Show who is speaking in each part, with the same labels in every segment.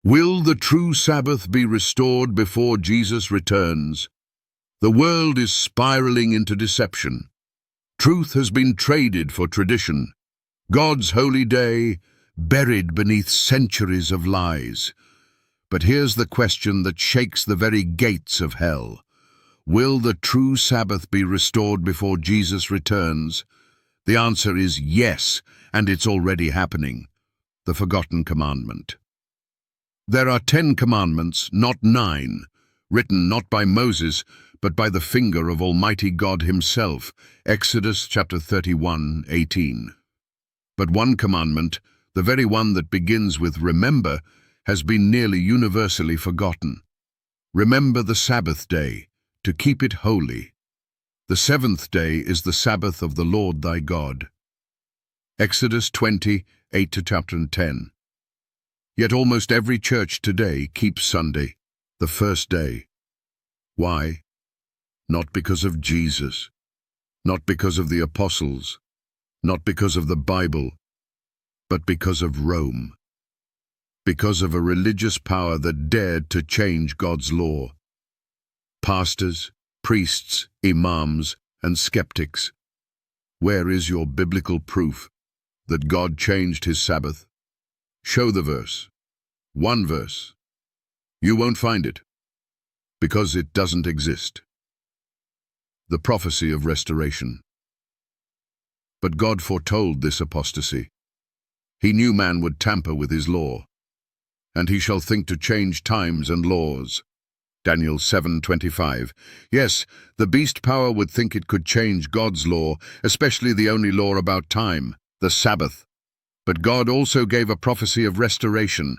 Speaker 1: Will the true Sabbath be restored before Jesus returns? The world is spiraling into deception. Truth has been traded for tradition. God's holy day buried beneath centuries of lies. But here's the question that shakes the very gates of hell. Will the true Sabbath be restored before Jesus returns? The answer is yes, and it's already happening. The forgotten commandment. There are 10 commandments, not 9, written not by Moses, but by the finger of Almighty God himself. Exodus chapter 31:18. But one commandment, the very one that begins with remember, has been nearly universally forgotten. Remember the Sabbath day, to keep it holy. The 7th day is the Sabbath of the Lord thy God. Exodus 20:8 to chapter 10. Yet almost every church today keeps Sunday, the first day. Why? Not because of Jesus, not because of the apostles, not because of the Bible, but because of Rome. Because of a religious power that dared to change God's law. Pastors, priests, imams, and skeptics, where is your biblical proof that God changed his Sabbath? Show the verse. One verse. You won't find it, because it doesn't exist. The prophecy of restoration. But God foretold this apostasy. He knew man would tamper with his law, and he shall think to change times and laws. Daniel 7:25. Yes, the beast power would think it could change God's law, especially the only law about time, the Sabbath. But God also gave a prophecy of restoration.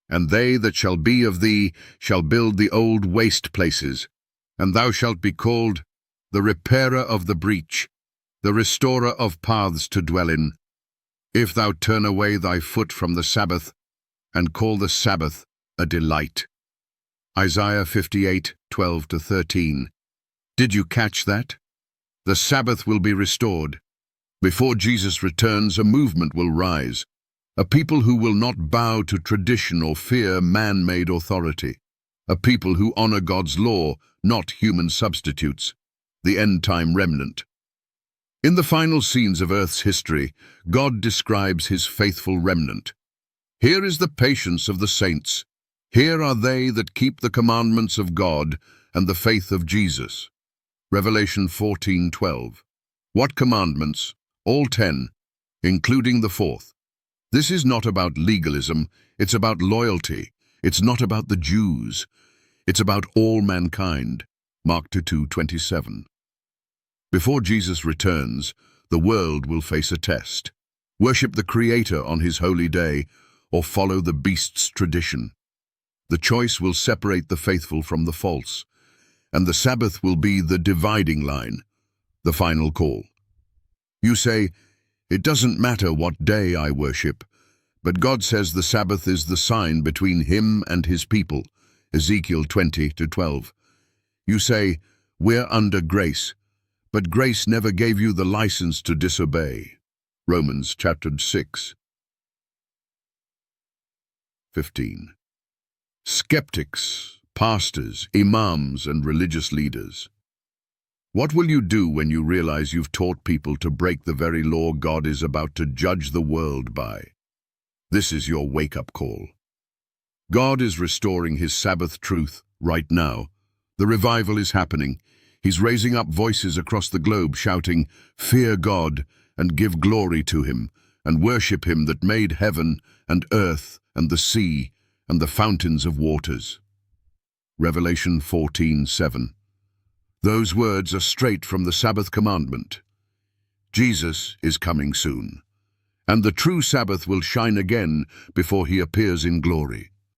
Speaker 1: And they that shall be of thee shall build the old waste places, and thou shalt be called the repairer of the breach, the restorer of paths to dwell in. If thou turn away thy foot from the Sabbath, and call the Sabbath a delight. Isaiah 58:12 to 13. Did you catch that? The Sabbath will be restored. Before Jesus returns, a movement will rise. A people who will not bow to tradition or fear man-made authority. A people who honor God's law, not human substitutes. The end-time remnant. In the final scenes of Earth's history, God describes his faithful remnant. Here is the patience of the saints. Here are they that keep the commandments of God and the faith of Jesus. Revelation 14:12. What commandments? All 10, including the 4th. This is not about legalism, it's about loyalty. It's not about the Jews. It's about all mankind. Mark 2:27. Before Jesus returns, the world will face a test. Worship the Creator on his holy day, or follow the beast's tradition. The choice will separate the faithful from the false, and the Sabbath will be the dividing line, the final call. You say, it doesn't matter what day I worship, but God says the Sabbath is the sign between him and his people, Ezekiel 20:12. You say, we're under grace, but grace never gave you the license to disobey, Romans chapter 6:15. Skeptics, pastors, imams, and religious leaders. What will you do when you realize you've taught people to break the very law God is about to judge the world by? This is your wake-up call. God is restoring his Sabbath truth right now. The revival is happening. He's raising up voices across the globe shouting, fear God and give glory to him, and worship him that made heaven and earth and the sea and the fountains of waters. Revelation 14:7. Those words are straight from the Sabbath commandment. Jesus is coming soon, and the true Sabbath will shine again before he appears in glory.